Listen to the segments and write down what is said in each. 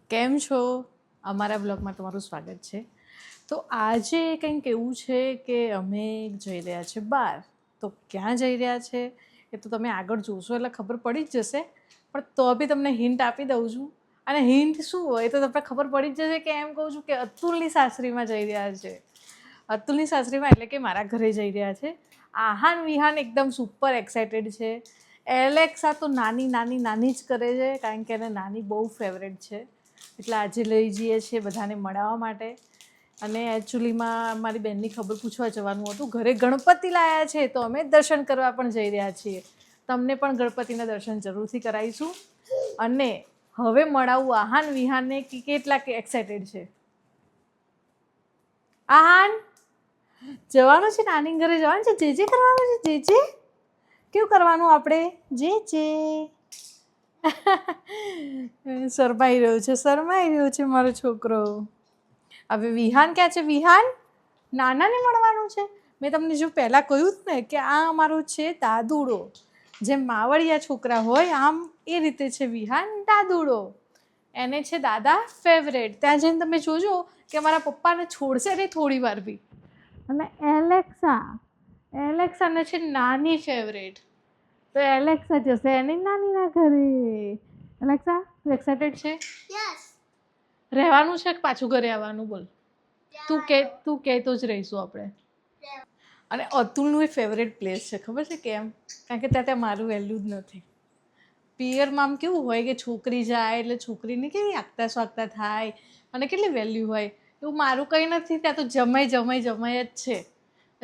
કેમ છો? અમારા બ્લોગમાં તમારું સ્વાગત છે. તો આજે કંઈક એવું છે કે અમે જઈ રહ્યા છીએ બહાર. તો ક્યાં જઈ રહ્યા છે એ તો તમે આગળ જોશો એટલે ખબર પડી જ જશે, પણ તો બી તમને હિન્ટ આપી દઉં છું. અને હિન્ટ શું હોય તો તમને ખબર પડી જ જશે કે એમ કહું છું કે અતુલની સાસરીમાં જઈ રહ્યા છે. અતુલની સાસરીમાં એટલે કે મારા ઘરે જઈ રહ્યા છે. આહાન વિહાન એકદમ સુપર એક્સાઇટેડ છે. એલેક્સા તો નાની નાની નાની જ કરે છે, કારણ કે એને નાની બહુ ફેવરેટ છે. એટલે આજે લઈ જઈએ છીએ બધાને મળાવવા માટે. અને એકચ્યુઅલીમાં મારી બહેનની ખબર પૂછવા જવાનું હતું. ઘરે ગણપતિ લાવ્યા છે તો અમે દર્શન કરવા પણ જઈ રહ્યા છીએ. તમને પણ ગણપતિના દર્શન જરૂરથી કરાવીશું. અને હવે મળાવું આહાન વિહાનને કે કેટલા એક્સાઇટેડ છે. આહાન જવાનું છે, નાની ઘરે જવાનું છે, જે કરવાનું છે, જે કેવું કરવાનું આપણે જે શરમાઈ રહ્યો છે મારો છોકરો. હવે વિહાન ક્યાં છે? વિહાન નાનાને મળવાનું છે. મેં તમને જો પહેલાં કહ્યું હતું ને કે આ અમારું છે દાદુડો. જેમ માવડિયા છોકરા હોય આમ એ રીતે છે વિહાન દાદુડો. એને છે દાદા ફેવરેટ. ત્યાં જઈને તમે જોજો કે મારા પપ્પાને છોડશે નહીં થોડી વાર બી. અને એલેક્સાને છે નાની ફેવરેટ. તો એલેક્સા જશે એની નાનીના ઘરે. એલેક્સા એક્સાઇટેડ છે? રહેવાનું છે કે પાછું ઘરે આવવાનું? બોલ. તું કે તો જ રહીશું આપણે. અને અતુલનું એ ફેવરેટ પ્લેસ છે. ખબર છે કેમ? કારણ કે ત્યાં મારું વેલ્યુ જ નથી. પિયરમાં આમ કેવું હોય કે છોકરી જાય એટલે છોકરીની કેવી આગતા સ્વાગતા થાય અને કેટલી વેલ્યુ હોય. એવું મારું કંઈ નથી. ત્યાં તો જમાઈ જ છે.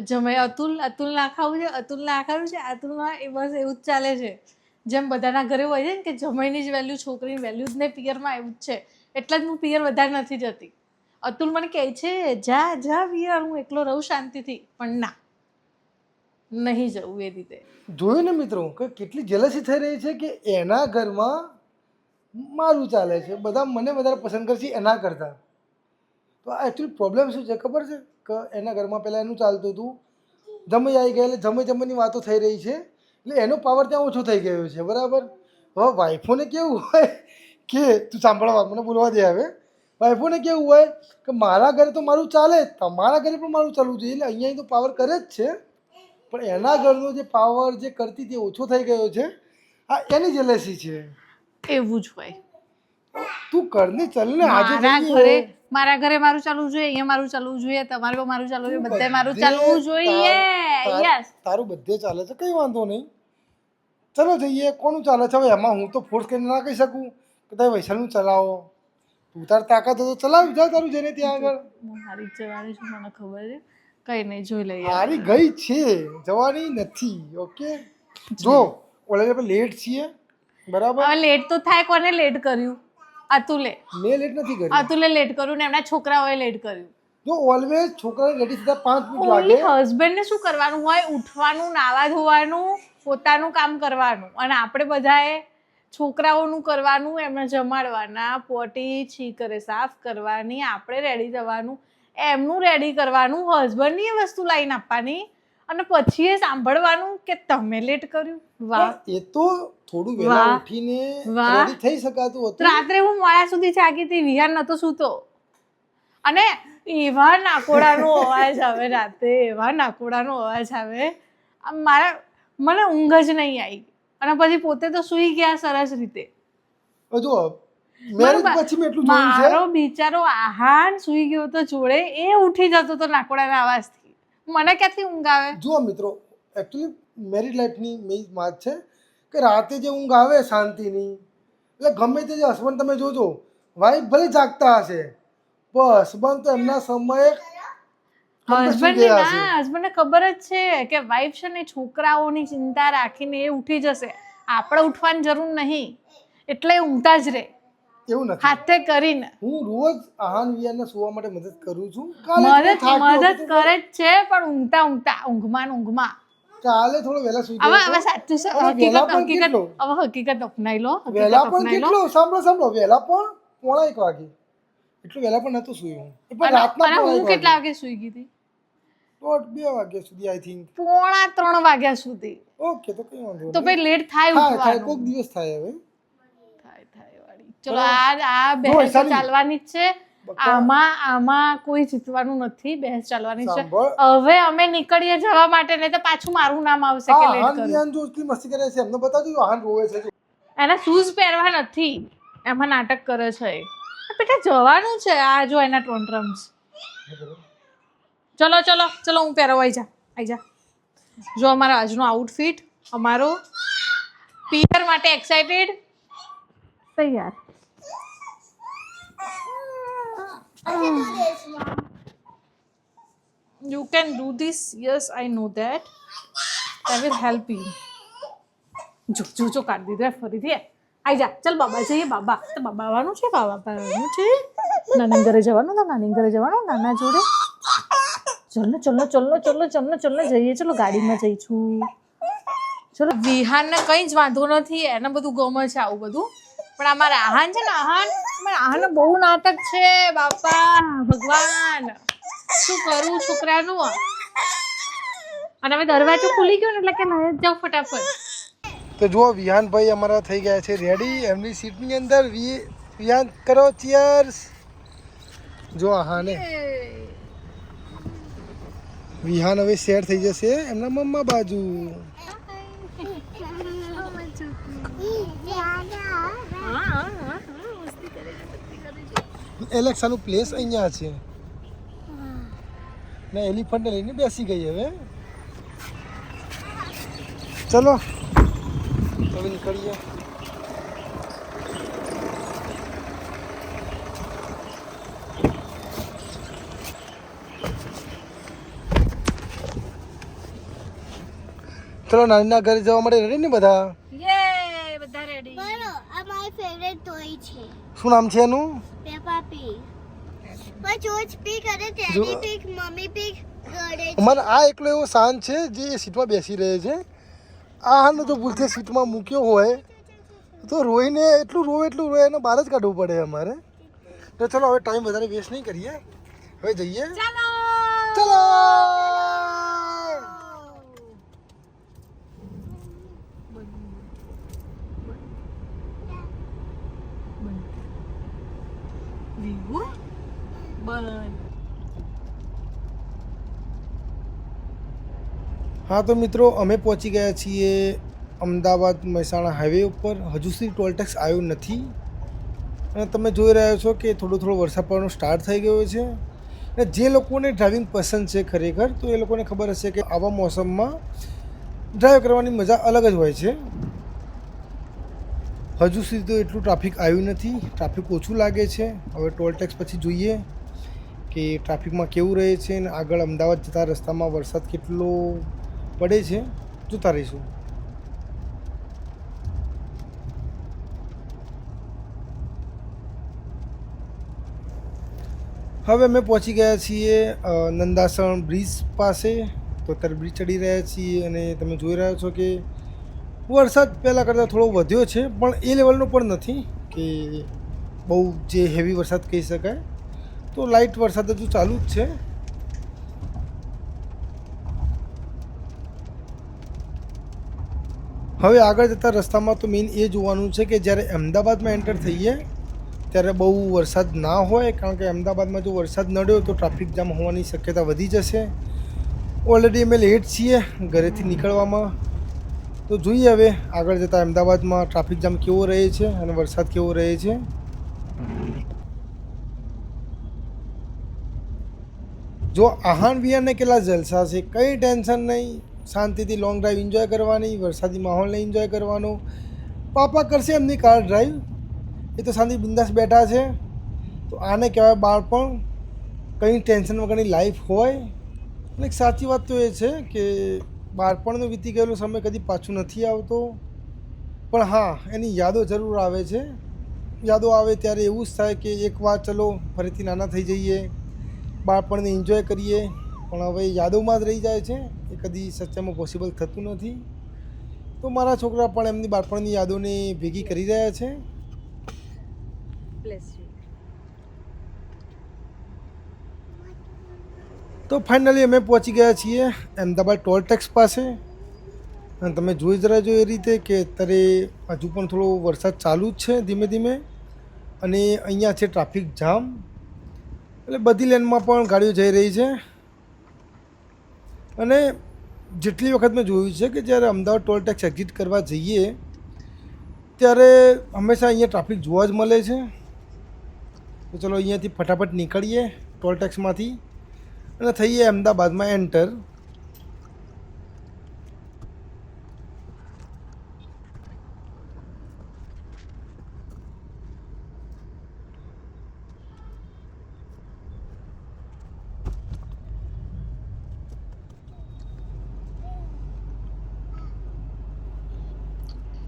જમાઈ અતુલ ના ખાવું છે, અતુલ ના ખાવું છે, અતુલના એ બસ એવું જ ચાલે છે. જેમ બધાના ઘરે હોય છે ને કે જમાઈની જ વેલ્યુ, છોકરીની વેલ્યુ જ નહીં. પિયરમાં એવું જ છે. એટલે જ હું પિયર વધારે નથી જતી. અતુલ મને કહે છે જા પિયર, હું એકલો રહું શાંતિથી, પણ ના, નહીં જવું એ રીતે. જોયું ને મિત્રો કે કેટલી જેલસી થઈ રહી છે કે એના ઘરમાં મારું ચાલે છે, બધા મને વધારે પસંદ કરશે એના કરતાં. તો આ એકચ્યુઅલી પ્રોબ્લેમ શું છે ખબર છે કે એના ઘરમાં પહેલાં એનું ચાલતું હતું, જમાઈ આવી ગયા એટલે જમવાની વાતો થઈ રહી છે, એટલે એનો પાવર ત્યાં ઓછો થઈ ગયો છે, બરાબર. હવે વાઈફોને કેવું હોય કે તું સાંભળવા મને બોલવા દે. હવે વાઈફોને કેવું હોય કે મારા ઘરે તો મારું ચાલે, તમારા ઘરે પણ મારું ચાલવું જોઈએ, એટલે અહીંયા તો પાવર કરે જ છે, પણ એના ઘરનો જે પાવર જે કરતી તે ઓછો થઈ ગયો છે. આ એની જેલેસી છે. એવું જ હોય. તું કરને ચાલ ને આજે મારા ઘરે મારું ચાલવું જોઈએ, અહીંયા મારું ચાલવું જોઈએ, તમારે પણ મારું ચાલવું જોઈએ, બધે મારું બધે ચાલવું જોઈએ. યસ. તારું બધે ચાલે છે, કઈ વાંધો નહીં. ચલો જઈએ. કોનું ચાલે છે? હવે એમાં હું તો ફોર્સ કરીને ના કહી શકું કે તમે વૈશાલનું ચલાવો. તું તાર તાકાત હોય તો ચલાવ, જા તારું જઈને ત્યાં આગળ. હું હારી જવાની છું, મને ખબર છે. કઈ નહીં, જોઈ લઈએ. હારી ગઈ છે, જવાની નથી. ઓકે જો ઓલરેડી આપણે લેટ છીએ, બરાબર. હવે લેટ તો થાય. કોને લેટ કર્યું? અતુલે. મેં લેટ નથી કર્યું. અતુલે લેટ કર્યું ને એમના છોકરાઓએ લેટ કર્યું. જો ઓલવેઝ છોકરાને રેડી થતા 5 મિનિટ લાગે. હસબન્ડને શું કરવાનું હોય? ઉઠવાનું, નાવા ધોવાનું, પોતાનું કામ કરવાનું, અને આપણે બધાએ છોકરાઓનું કરવાનું, એમને જમાડવાના, પોટી છી કરે સાફ કરવાની, આપણે રેડી થવાનું, એમનું રેડી કરવાનું, હસબન્ડની એ વસ્તુ લાવીને આપવાની, અને પછી એ સાંભળવાનું કે તમે લેટ કર્યું. વાહ. એ તો થોડું વહેલા ઉઠીને રેડી થઈ શકાતું હતું. રાત્રે હું મોડા સુધી જાગી હતી, વિહાર નતો સૂતો, અને એવા નાકોડાનો અવાજ આવે રાતે, એવા નાકોડાનો અવાજ આવે, મને ઊંઘ જ નહીં આવી. અને પછી પોતે તો સૂઈ ગયા સરસ રીતે. જો મેરેજ પછી મેં એટલું જોયું છે, મારો બિચારો આહાન સૂઈ ગયો તો જોડે, એ ઉઠી જતો તો નાકોડાના અવાજથી. મને ક્યાંથી ઊંઘ આવે? જુઓ મિત્રો, એકચ્યુઅલી મેરિડ લાઈફની મેઇન વાત છે કે રાતે જે ઊંઘ આવે શાંતિની, એટલે ગમે તે જે હસબન્ડ તમે જોજો, વાઈફ ભલે જાગતા હશે, બસ બંધ તો એમના સમયે હસબન્ડને ખબર જ છે કે વાઈફ છે ને છોકરાઓની ચિંતા રાખીને એ ઉઠી જશે, આપણે ઉઠવાની જરૂર નહીં, એટલે ઊંઘતા જ રહે. એવું નથી. હાથે કરીને હું રોજ આહાન વિહાનને સુવા માટે મદદ કરું છું. મદદ કરે જ છે, પણ ઊંઘમાં કાલે થોડો વહેલા સુઈ હવે સાચું છે. હકીકત અપનાવી લો. વહેલા પણ કેટલો સાંભળો વહેલા પણ 1:30 વાગે, એટલું વહેલા પણ નતું સુઈ હું. પણ રાતના હું કેટલા વાગે સુઈ ગઈ હતી? 2 વાગ્યા સુધી, આઈ થિંક 2:45 વાગ્યા સુધી. ઓકે, તો કઈ વાંધો નહીં. તો પછી લેટ થાય ઉઠવાનું. કોઈક દિવસ થાય. હવે થાય વાળી ચલો આ બહેસ તો વૈશાલી. ચાલવાની જ છે. બકા. આમાં કોઈ જીતવાનું નથી, બહેસ ચાલવાની છે. સાંભળ. હવે અમે નીકળીએ જવા માટે, નહીં તો પાછું મારું નામ આવશે કે લેટ આહાન કરું. વિહાન જો એટલી મસ્તી કરે છે એમને બતાવજો કે આહાન રોવે છે. એના શૂઝ પહેરવા નથી, એમાં નાટક કરે છે. બેટા જવાનું છે, આ જો એના ટોન્ટ્રમ્સ. ચલો ચલો ચલો, હું પહેરવા આવી જા. જો અમારો આજનો આઉટફિટ, અમારો પિયર માટે એક્સાઇટેડ, તૈયાર. You can do this. Yes, I know that. I will help you. જો કાઢી દીધું ફરીથી. આઈ જા, ચાલ બાબા જઈએ. બાબા તો બાબા આવવાનું છે, આવવાનું છે. નાના ઘરે જવાનું, નાની ઘરે જવાનું, નાના જોડે. ચલો જઈએ. ચલો ગાડીમાં જઈશું. ચલો. વિહાનને કંઈ જ વાંધો નથી, એને બધું ગમે છે આવું બધું. પણ અમારા આહાન છે ને, આહાન બહુ નાટક છે. બાપા ભગવાન, શું કરું છોકરાનું. અને હવે દરવાજો ખુલી ગયો ને એટલે કે લઈ જાઓ ફટાફટ. તો જુઓ વિહાનભાઈ અમારા થઈ ગયા છે રેડી એમની સીટની અંદર. વિહાન કરો ચીયર્સ. જો આહાને વિહાન હવે શેર થઈ જશે એમના મમ્મા બાજુ. એલેક્સાનું પ્લેસ અહીંયા છે ને એલિફન્ટ લઈને બેસી ગઈ હવે. ચલો હવે નીકળીએ. ચલો નાનીના ઘરે જવા માટે રેડી ને બધા? યે, બધા રેડી. બોલો આ મારી ફેવરેટ ટોય છે શું નામ છે એનું? Peppa pig. પણ જોજ પીગ અને ટેડી પીગ, મમ્મી પીગ ગળે છે. અમારે આ એકલો એવો શાન છે જે સીટમાં બેસી રહે છે. આ હાલનો જો ભૂલથી સીટમાં મૂક્યો હોય તો રોઈને એટલું રોવે એને બહાર જ કાઢવું પડે અમારે. તો ચલો હવે ટાઈમ વધારે વેસ્ટ નહીં કરીએ, હવે જઈએ. ચલો. હા તો મિત્રો અમે પહોંચી ગયા છીએ અમદાવાદ મહેસાણા હાઈવે ઉપર. હજુ સુધી ટોલ ટેક્સ આવ્યો નથી અને તમે જોઈ રહ્યા છો કે થોડો વરસાદ પડવાનો સ્ટાર્ટ થઈ ગયો છે. અને જે લોકોને ડ્રાઇવિંગ પસંદ છે ખરેખર તો એ લોકોને ખબર હશે કે આવા મોસમમાં ડ્રાઈવ કરવાની મજા અલગ જ હોય છે. હજુ સુધી તો એટલું ટ્રાફિક આવ્યું નથી, ટ્રાફિક ઓછું લાગે છે. હવે ટોલ ટેક્સ પછી જોઈએ કે ટ્રાફિકમાં કેવું રહે છે અને આગળ અમદાવાદ જતા રસ્તામાં વરસાદ કેટલો પડે છે જોતા રહીશું. હવે અમે પહોંચી ગયા છીએ નંદાસણ બ્રિજ પાસે. તો અત્યારે બ્રિજ ચડી રહ્યા છીએ અને તમે જોઈ રહ્યા છો કે વરસાદ પહેલાં કરતાં થોડો વધ્યો છે, પણ એ લેવલનો પણ નથી કે બહુ જે હેવી વરસાદ કહી શકાય. તો લાઇટ વરસાદ હજુ ચાલુ જ છે. હવે આગળ જતા રસ્તામાં તો મેઇન એ જોવાનું છે કે જ્યારે અમદાવાદમાં એન્ટર થઈએ ત્યારે બહુ વરસાદ ના હોય, કારણ કે અમદાવાદમાં જો વરસાદ નડ્યો તો ટ્રાફિક જામ હોવાની શક્યતા વધી જશે. ઓલરેડી અમે લેટ છીએ ઘરેથી નીકળવામાં. તો જોઈએ હવે આગળ જતાં અમદાવાદમાં ટ્રાફિક જામ કેવો રહે છે અને વરસાદ કેવો રહે છે. જો આહાન વિહાનને કેટલા જલસા છે, કંઈ ટેન્શન નહીં, શાંતિથી લોંગ ડ્રાઈવ એન્જોય કરવાની, વરસાદી માહોલને એન્જોય કરવાનો. પાપા કરશે એમની કાર ડ્રાઈવ, એ તો શાંતિ બિંદાસ બેઠા છે. તો આને કહેવાય બાળપણ, કંઈ ટેન્શન વગરની લાઈફ હોય. અને એક સાચી વાત તો એ છે કે બાળપણનો વીતી ગયેલો સમય કદી પાછું નથી આવતો, પણ હા એની યાદો જરૂર આવે છે. યાદો આવે ત્યારે એવું જ થાય કે એકવાર ચલો ફરીથી નાના થઈ જઈએ, બાળપણને એન્જોય કરીએ. પણ હવે યાદોમાં જ રહી જાય છે, એ કદી સચ્ચાઈમાં પોસિબલ થતું નથી. તો મારા છોકરા પણ એમની બાળપણની યાદોને ભેગી કરી રહ્યા છે. તો ફાઇનલી અમે પહોંચી ગયા છીએ અમદાવાદ ટોલ ટેક્સ પાસે. અને તમે જોઈ જ રહ્યા છો એ રીતે કે અત્યારે હજુ પણ થોડો વરસાદ ચાલુ જ છે ધીમે ધીમે. અને અહીંયા છે ટ્રાફિક જામ, એટલે બધી લેનમાં પણ ગાડીઓ જઈ રહી છે. અને જેટલી વખત મેં જોયું છે કે જ્યારે અમદાવાદ ટોલ ટેક્સ એક્ઝિટ કરવા જઈએ ત્યારે હંમેશા અહીંયા ટ્રાફિક જોવા જ મળે છે. તો ચલો અહીંયાથી ફટાફટ નીકળીએ ટોલ ટેક્સમાંથી અને થઈએ અમદાવાદમાં એન્ટર.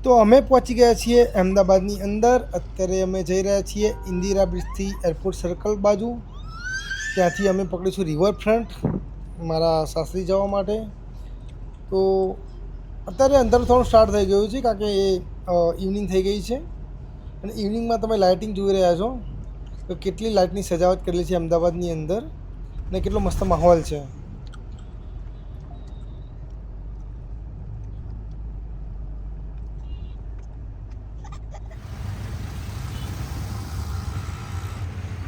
તો અમે પહોંચી ગયા છીએ અમદાવાદની અંદર. અત્યારે અમે જઈ રહ્યા છીએ ઇન્દિરા બ્રિજથી એરપોર્ટ સર્કલ બાજુ. ત્યાંથી અમે પકડીશું રિવરફ્રન્ટ મારા સાસરી જવા માટે. તો અત્યારે અંદર થોડું સ્ટાર્ટ થઈ ગયું છે કારણ કે ઇવનિંગ થઈ ગઈ છે અને ઇવનિંગમાં તમે લાઇટિંગ જોઈ રહ્યા છો તો કેટલી લાઇટની સજાવટ કરેલી છે અમદાવાદની અંદર અને કેટલો મસ્ત માહોલ છે.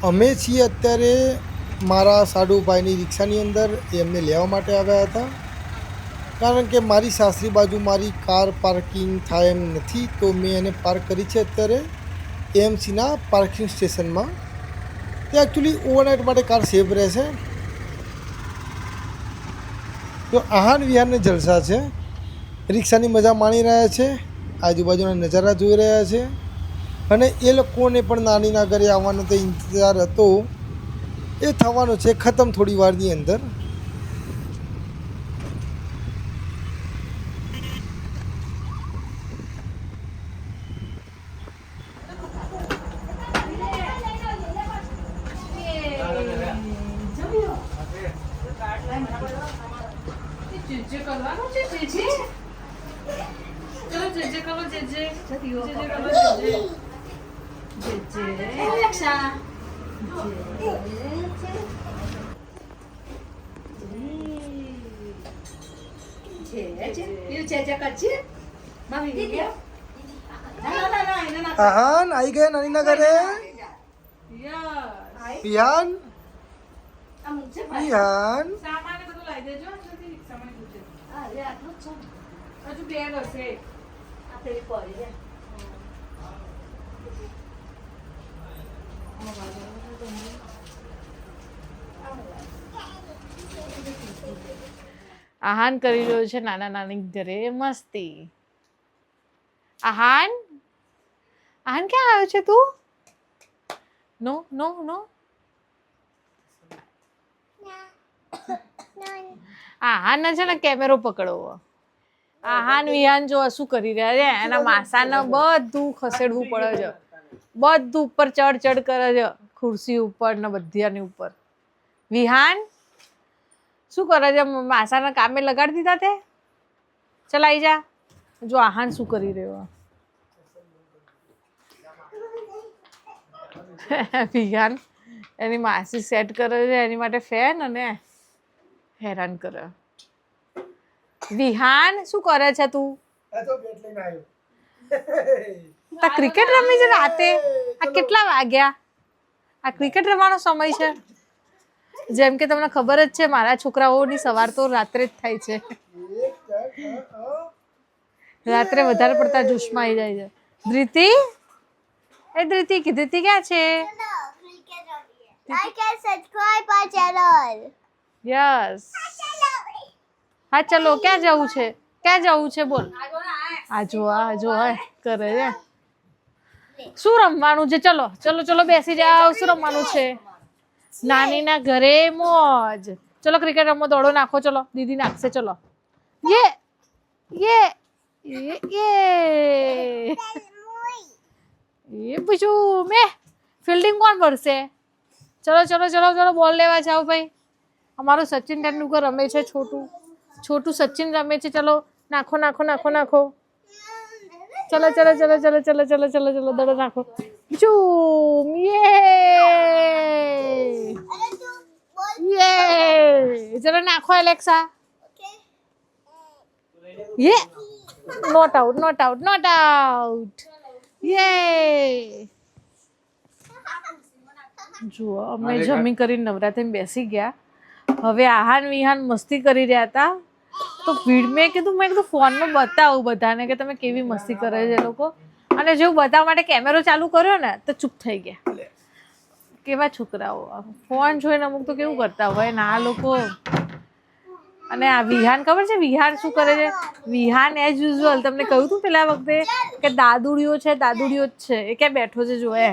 અમે છીએ અત્યારે મારા સાડુભાઈની રિક્ષાની અંદર. એ અમને લેવા માટે આવ્યા હતા કારણ કે મારી સાસરી બાજુ મારી કાર પાર્કિંગ થાય એમ નથી, તો મેં એને પાર્ક કરી છે અત્યારે એએમસીના પાર્કિંગ સ્ટેશનમાં. તે એકચ્યુઅલી ઓવરનાઇટ માટે કાર સેફ રહેશે. તો આહાન વિહારને જલસા છે, રિક્ષાની મજા માણી રહ્યા છે, આજુબાજુના નજારા જોઈ રહ્યા છે અને એ લોકોને પણ નાનીના ઘરે આવવાનો તો ઇંતજાર હતો, એ થવાનો છે ખતમ થોડી વારની અંદર. આહાન આવી ગયા નાનીના ઘરે. વિહાન વિહાન આહાન કરી રહ્યો છે નાના નાની ઘરે મસ્તી. આહાન આહાન ક્યાં આવ્યો છે તું? નો નો નો આહાન છે ને કેમેરો પકડવો. આહાન વિહાન જો શું કરી રહ્યા છે, એના માસાને બધું ખસેડવું પડે છે, બધું ઉપર ચડ કરે છે, ખુરશી ઉપર ને બધાની ઉપર. વિહાન શું કરે છે? માસાના કામે લગાડી દીધા તે? ચલ આઈ જા. જો આહાન શું કરી રહ્યો. વિહાન એની માસી સેટ કરે છે એની માટે ફેન અને હેરાન કરે. વિહાન શું કરે છે તું? ક્રિકેટ રમી છે રાતે? આ કેટલા વાગ્યા? આ ક્રિકેટ રમવાનો સમય છે? જેમ કે તમને ખબર જ છે મારા છોકરાઓની સવાર તો રાત્રે જ થાય છે. રાત્રે વધારે પડતા જોશમાં આવી જાય છે. ધૃતિ, એ ધૃતિ ક્યાં છે? Like and subscribe our channel. Yes. હા ચલો, ક્યાં જવું છે? ક્યાં જવું છે બોલ. આ જો કરે છે. શું રમવાનું છે? ચલો ચલો ચલો બેસી જાઓ. શું રમવાનું છે? નાનીના ઘરે મોજ. ચલો ક્રિકેટ રમો, દોડો નાખો. ચલો દીદી નાખશે. ચલો યે યે યે ये पूछू मैं फील्डिंग कौन भरसे? चलो चलो चलो चलो बॉल लेवा जाओ भाई. हमारो सचिन तेंदुलकर रमे छे. छोटू सचिन रमे छे. चलो नाखो नाखो नाखो नाखो. चलो चलो चलो चलो चलो चलो चलो चलो दड़ो नाखो. चूम ये चलो नाखो एलेक्सा. ये not out not out not out. ये જુઓ અમે જમી કરીને નવરાત્રિને બેસી ગયા. હવે આહાન વિહાન મસ્તી કરી રહ્યા હતા તો મેં કીધું ફોનમાં બતાવું બધાને કે તમે કેવી મસ્તી કરે છે એ લોકો. અને જેવું બતાવવા માટે કેમેરો ચાલુ કર્યો ને તો ચૂપ થઈ ગયા. કેવા છોકરાઓ ફોન જોઈને અમુક તો કેવું કરતા હોય ને આ લોકો. અને આ વિહાન ખબર છે વિહાન શું કરે છે? વિહાન એઝ યુઝ્યુઅલ તમને કહ્યું હતું પેલા વખતે કે દાદુડીઓ છે દાદુડીઓ જ છે. એ ક્યાં બેઠો છે જો એ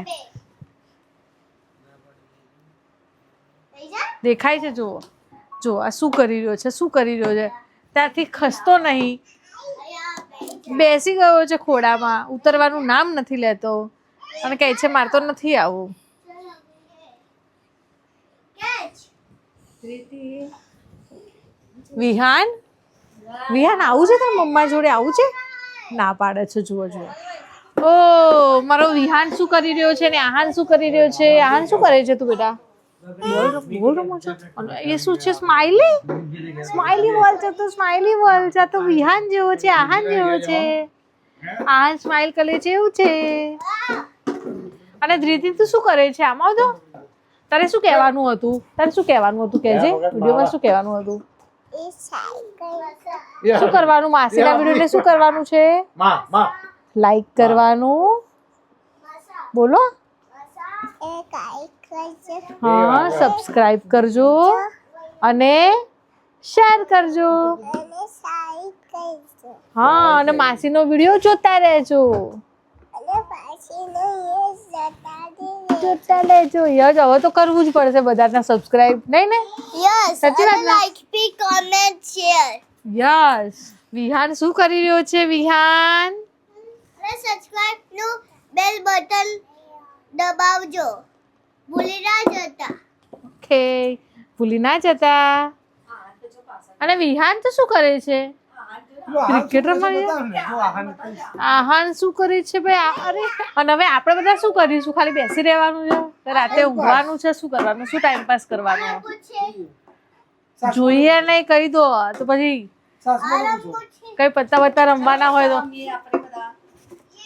દેખાય છે જુઓ જો આ શું કરી રહ્યો છે ત્યાંથી ખસતો નહીં. બેસી ગયો છે ખોડામાં, ઉતરવાનું નામ નથી લેતો અને કહે છે મારે તો નથી આવું. વિહાન આવું છે તાર મમ્મા જોડે આવું છે? ના પાડે છે. જુઓ ઓ મારો વિહાન શું કરી રહ્યો છે ને આહાન શું કરી રહ્યો છે? આહાન શું કરે છે તું બેટા? બોલ રમો છો. એ શું છે? સ્માઈલી બોલ છે તો વિહાન જેવો છે આહાન જેવો છે. આહાન સ્માઈલ કરે છે એવું છે. અને ધ્રિતિ તું શું કરે છે? આમાં તો તારે શું કહેવાનું હતું કહેજે વિડીયોમાં શું કહેવાનું હતું? શું કરવાનું? માસીના વિડીયોને શું કરવાનું છે? લાઈક કરવાનું. બોલો હા, સબસ્ક્રાઇબ કરજો અને શેર કરજો. હા અને માસીનો વિડીયો જોતા રહેજો. યસ હવે તો કરવું જ પડશે બધાને સબસ્ક્રાઇબ નહીં ને? સાચી વાત ને? Like B comment share. Yes. Vihaan શું કરી રહ્યો છે? વિહાન અને સબસ્ક્રાઇબ નું બેલ બટન દબાવજો. ભૂલી ના જતા. ઓકે ભૂલી ના જતા. અને વિહાન તો શું કરે છે? ક્રિકેટ રમવા. આહાન શું કરે છે ભાઈ? અરે અને હવે આપણે બધા શું કરીશું? ખાલી બેસી રહેવાનું છે? રાતે ઊંઘવાનું છે? શું કરવાનું? શું ટાઈમ પાસ કરવાનો? જોઈએ નહીં કહી દો તો પછી કઈ પત્તા બત્તા રમવાના હોય તો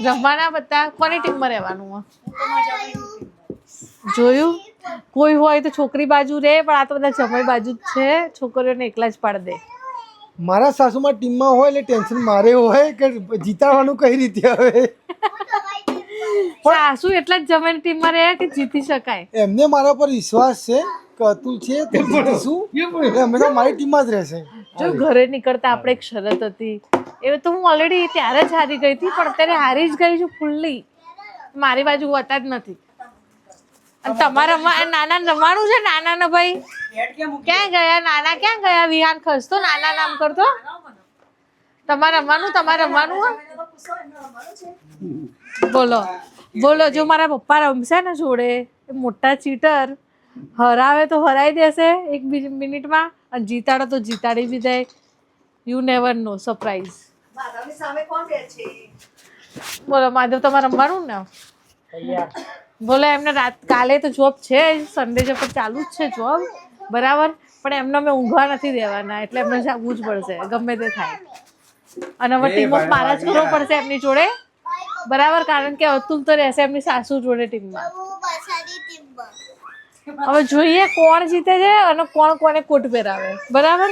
રમવાના પત્તા. કોની ટીમમાં રહેવાનું? જોયું કોઈ હોય તો છોકરી બાજુ રે પણ આ તો બધા જમાઈ બાજુ જ છે. છોકરીઓને એકલા જ પાડ દે. મારા સાસુમાં ટીમમાં હોય એટલે ટેન્શન મારે હોય કે જીતાડવાનું કઈ રીતે હવે. સાસુ એટલા જ જમાઈ ટીમમાં રહે કે જીતી શકાય. એમને મારા પર વિશ્વાસ છે કે અતુલ છે તો જીતીશું. અમે તો મારી ટીમમાં જ રહેશે. જો ઘરે નીકળતા આપણે એક શરત હતી એ તો હું ઓલરેડી ત્યારે જ હારી ગઈ હતી પણ અત્યારે હારી જ ગઈ છું ફૂલ્લી. મારી બાજુ હોતા જ નથી. અને તમારે નાના રમવાનું છે? નાના ને ભાઈ ક્યાં ગયા? નાના ક્યાં ગયા? વિહાન ખસતો નાના નામ કરતો. તમારે રમવાનું. બોલો જો મારા પપ્પા રમશે ને જોડે મોટા ચીટર હરાવે તો હરાઈ દેશે 1 મિનિટમાં અને જીતાડો તો જીતાડી બી દે. You never know. સરપ્રાઈઝ. બોલો માધવ તમારે રમવાનું ને? બોલો એમને કાલે તો જોબ છે સન્ડે જે પર ચાલુ જ છે જોબ બરાબર પણ એમને અમે ઊંઘવા નથી દેવાના એટલે એમને જાગવું જ પડશે ગમે તે થાય. અને હવે ટીમઅપ મારા જ કરવો પડશે એમની જોડે બરાબર કારણ કે અતુલ તો રહેશે એમની સાસુ જોડે ટીમમાં. હવે જોઈએ કોણ જીતે છે અને કોને કોટ પહેરાવે બરાબર.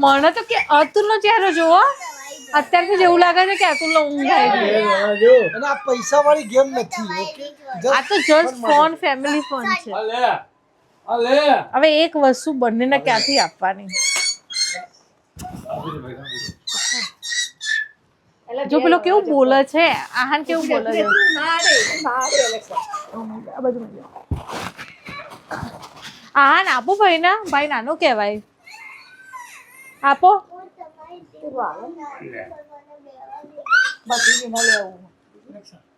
મને તો કે અતુલ નો ચહેરો જોવો અત્યારથી જેવું લાગે છે કે અતુલ નો ઊંઘ આવી ગઈ. અને આ પૈસા વાળી ગેમ નથી. આ તો જસ્ટ ફોન ફેમિલી ફોન છે. હવે એક વસ્તુ બંનેને ક્યાંથી આપવાની? જો પેલો કેવું બોલે છે આહાન કેવું બોલે છે? આહાન આપો ભાઈ ના ભાઈ નાનો કહેવાય. આપો.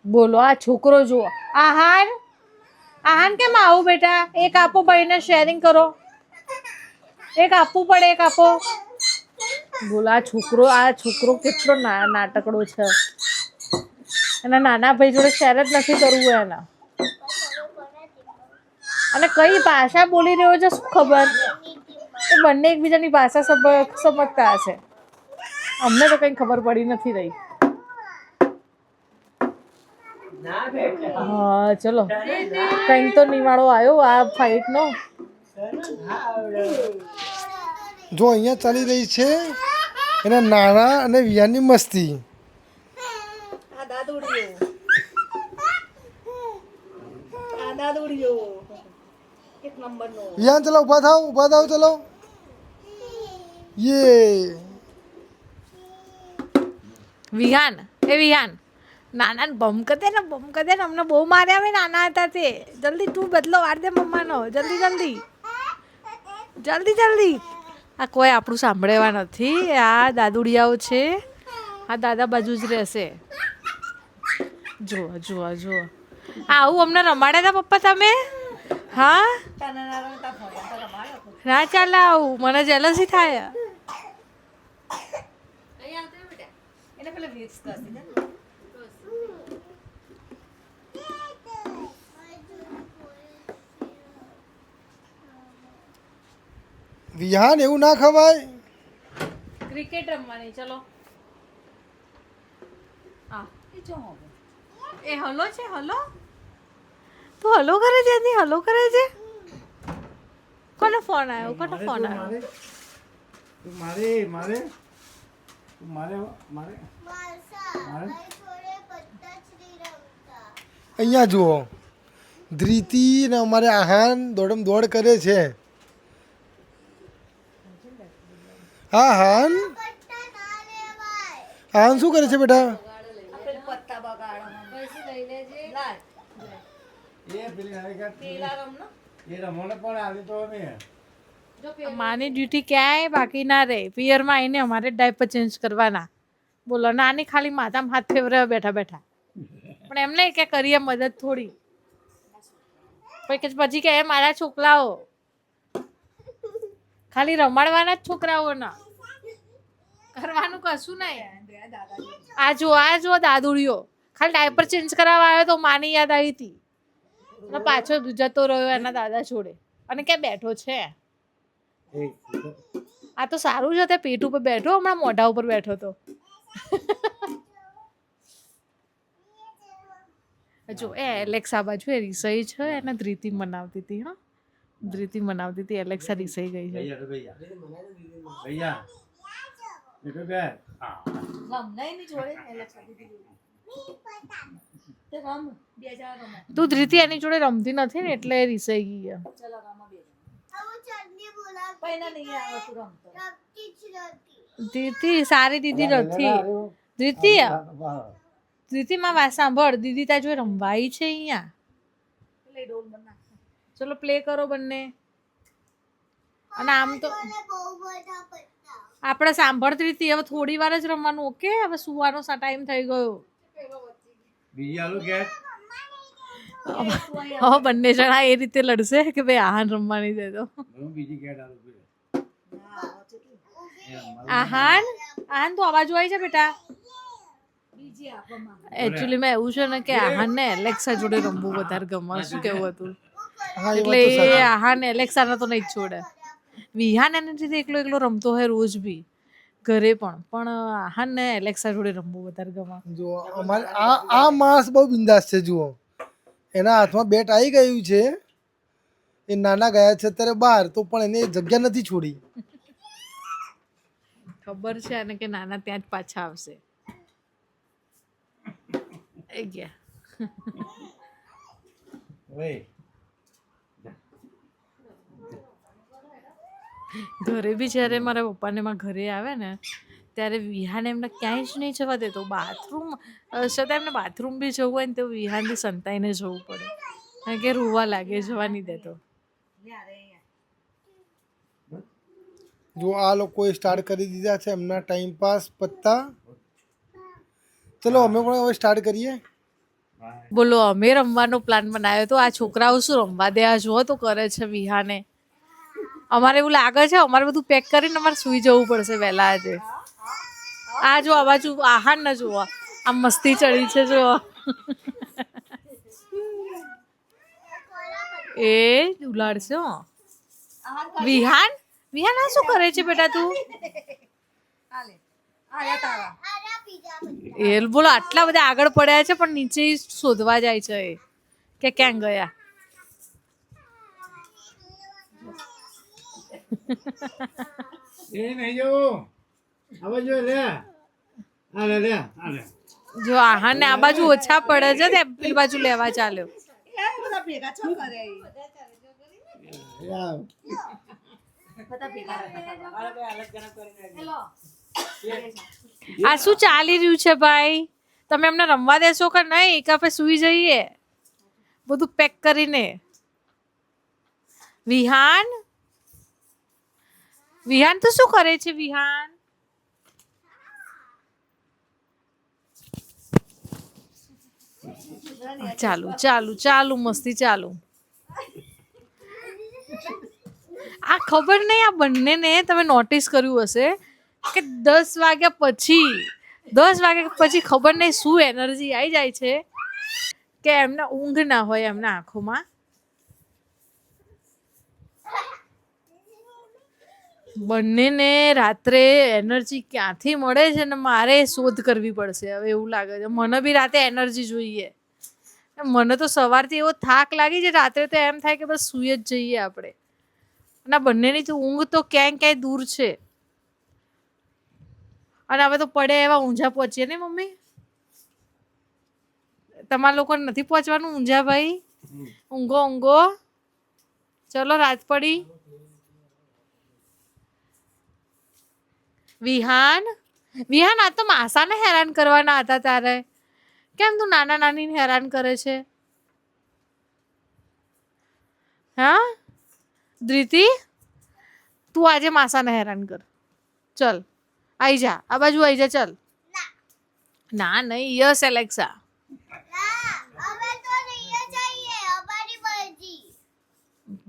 બોલો આ છોકરો જુઓ. આહાન કેમ આવું બેટા? એક આપો ભાઈને શેરિંગ કરો. એક આપવું પડે. એક આપો. બોલો આ છોકરો કેટલો નાટકડો છે. એના નાના ભાઈ જોડે શેર જ નથી કરવું એના. અને કઈ ભાષા બોલી રહ્યો છે શું ખબર? એ બંને એકબીજાની ભાષા સમજતા હશે. અમને તો કઈ ખબર પડી નથી રહી. હા ચલો કંઈક તો નિવાળો આવ્યો આ ફાઇટનો. જો અહીંયા ચાલી રહી છે એના નાના અને વિયાની મસ્તી. વિયાન ચલો ઊભા થાવ ચલો. યે વિહાન વિહાન નાનાને બમ કરી દે ને અમને બહુ માર્યા મેં નાના હતા તે. જલ્દી તું બદલો વાર દે મમ્માનો. જલ્દી. આ કોઈ આપણું સાંભળેવા નથી. આ દાદુડિયાઓ છે. આ દાદા બાજુ જ રહેશે. જુઓ આવું અમને રમાડે તા પપ્પા તમે? હા ના ચાલે આવું. મને જેલસી થાય. વિહાન એવું ના ખવાય. ક્રિકેટ રમવાની ચલો. એ હલો છે હલો. તું હલો કરે છે એની હલો કરે છે. કોનો ફોન આવ્યો? અહીંયા જુઓ ધ્રીતિ ને અમારે આહાન દોડમ દોડ કરે છે. હા હાન શું કરે છે બેટા? માની ડ્યુટી ક્યાંય બાકી ના રહે. પિયરમાં આવીને અમારે ડાયપર ચેન્જ કરવાના. બોલો નાની ખાલી માથામાં હાથ ફેવરે બેઠા. પણ એમને કે કરીએ મદદ થોડી. પછી કે મારા છોકરાઓ ખાલી રમાડવાના જ છોકરાઓના, કરવાનું કશું નહીં. આ જો દાદુડિયો ખાલી ડાયપર ચેન્જ કરાવવા આવ્યો તો માની યાદ આવી હતી. પાછો જતો રહ્યો એના દાદા જોડે અને ક્યાં બેઠો છે. આ તો સારું છે તે પેટ ઉપર બેઠો, હમણાં મોઢા ઉપર બેઠો તો. જો એ એલેક્સા બાજુ એ રીસઈ છે એને ધ્રીતિ મનાવતી હતી. હા ધ્રીતિ મનાવતી હતી. એલેક્સા રીસાઈ ગઈ છે. તું ધ્રીતિ એની જોડે રમતી નથી ને એટલે રીસાઈ ગઈ. ધ્રીતિ સારી દીદી નથી. ધ્રીતિમાં વાત સાંભળ, દીદી ત્યાં જો રમવાઈ છે અહીંયા. ચલો પ્લે કરો બંને. અને આમ તો આપણે સાંભળતી હતી. હવે થોડી વાર જ રમવાનું. ઓકે હવે સુવાનો ટાઈમ થઈ ગયો. હવે બંને જણા એ રીતે લડશે કે ભાઈ આહાન રમવા નહીં દેતો. આહાન તો અવાજ આવી છે બેટા. એકચ્યુઅલી માં એવું છે ને કે આહાન ને એલેક્સા જોડે રમવું વધારે ગમે. શું કેવું હતું? એટલે આહાન એલેક્સા તો નહીં છોડે. વિહાન એની રીતે એકલો રમતો હોય રોજ બી ઘરે પણ આહાન ને એલેક્સા જોડે રમવું વધારે ગમે. જો અમારે આ માણસ બહુ બિંદાસ છે. જુઓ એના હાથમાં બેટ આવી ગયું છે. એ નાના ગયા છે અત્યારે બહાર, તો પણ એને જગ્યા નથી છોડી. ખબર છે અને કે નાના ત્યાં જ પાછા આવશે. એ ગયા ઘરે બી જ્યારે મારા પપ્પાને માં ઘરે આવે ને ત્યારે વિહાન એમને ક્યાંય જ નહીં જવા દેતો. બાથરૂમ છતાં એમને બાથરૂમ બી જવું હોય ને તો વિહાનથી સંતાઈને જવું પડે, કારણ કે રોવા લાગે, જવા નહીં દેતો. જો આ લોકોએ સ્ટાર્ટ કરી દીધા છે એમના ટાઈમ પાસ પત્તા. ચલો અમે પણ હવે સ્ટાર્ટ કરીએ. બોલો અમે રમવાનો પ્લાન બનાવ્યો તો આ છોકરાઓ શું રમવા દે. આ જુઓ તો કરે છે વિહાને. અમારે એવું લાગે છે અમારે બધું પેક કરીને અમારે સુઈ જવું પડશે વહેલા આજે. આ જો આ બાજુ આહાન ને જુઓ આ મસ્તી ચડી છે. જો એ ઉલાડશે. વિહાન આ શું કરે છે બેટા તું? પીઝા એ બોલો આટલા બધા આગળ પડ્યા છે પણ નીચે શોધવા જાય છે એ કે ક્યાં ગયા. એ નહીં જો હવે જો લે આ લે લે આ લે જો આહાર ને આ બાજુ ઓછા પડે છે તે પેલી બાજુ લેવા ચાલ્યો. આ શું ચાલી રહ્યું છે ભાઈ? તમે એમને રમવા દેશો કે નહીં કે આપણે સુઈ જઈએ બધું પેક કરીને? વિહાન વિહાન તો શું કરે છે વિહાન? ચાલુ ચાલુ ચાલુ મસ્તી ચાલુ. આ ખબર નહીં આ બંનેને તમે નોટિસ કર્યું હશે કે 10 વાગ્યા પછી ખબર નહીં શું એનર્જી આવી જાય છે કે એમને ઊંઘ ના હોય એમના આંખોમાં. બંનેને રાત્રે એનર્જી ક્યાંથી મળે છે ને મારે શોધ કરવી પડશે હવે એવું લાગે છે. મને બી રાતે એનર્જી જોઈએ. મને તો સવારથી એવો થાક લાગી છે રાત્રે તો એમ થાય કે બસ સૂઈ જ જઈએ આપણે. અને આ બંનેની તો ઊંઘ તો ક્યાંય દૂર છે. અને હવે તો પડે એવા ઊંઝા પહોંચીએ ને મમ્મી? તમારા લોકોને નથી પહોંચવાનું ઊંઝા ભાઈ? ઊંઘો ઊંઘો ચલો રાત પડી. વિહાન વિહાન આ તો માસાને હેરાન કરવાના હતા તારે. કેમ તું નાના નાનીને હેરાન કરે છે? હા ધ્રિતિ તું આજે માસાને હેરાન કર. ચલ આઈ જા આ બાજુ આઈ જા ચલ. ના નહીં યસ એલેક્સા.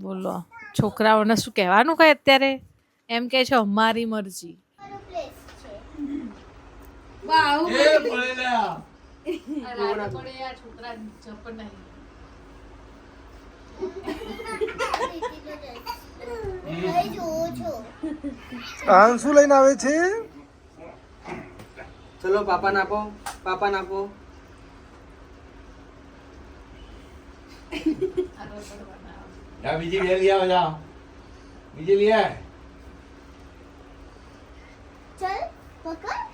બોલો છોકરાઓને શું કહેવાનું કઈ અત્યારે? એમ કે છે અમારી મરજી. શું લઈને આવે છે? ચલો પાપા નાપો પાપા નાપો. જા બીજી લે લઈ આવો જા બીજી લઈ આય. ચલ પકડ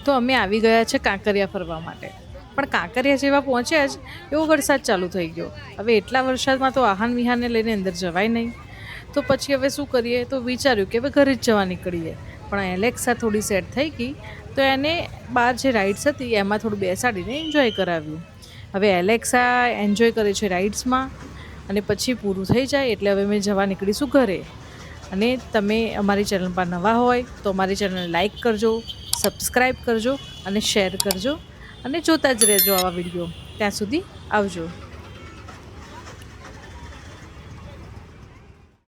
તો અમે આવી ગયા છે કાંકરિયા ફરવા માટે. પણ કાંકરિયા જેવા પહોંચ્યા જ એવો વરસાદ ચાલુ થઈ ગયો. હવે એટલા વરસાદમાં તો આહાન વિહાનને લઈને અંદર જવાય નહીં. તો પછી હવે શું કરીએ, તો વિચાર્યું કે હવે ઘરે જ જવા નીકળીએ. પણ એલેક્સા થોડી સેટ થઈ ગઈ તો એને બહાર જે રાઇડ્સ હતી એમાં થોડું બેસાડીને એન્જોય કરાવ્યું. હવે એલેક્સા એન્જોય કરે છે રાઇડ્સમાં અને પછી પૂરું થઈ જાય એટલે હવે અમે જવા નીકળીશું ઘરે. અને તમે અમારી ચેનલ પર નવા હોય તો અમારી ચેનલને લાઈક કરજો, સબસ્ક્રાઈબ કરજો અને શેર કરજો અને જોતા જ રહેજો આવા વિડીયો. ત્યાં સુધી આવજો.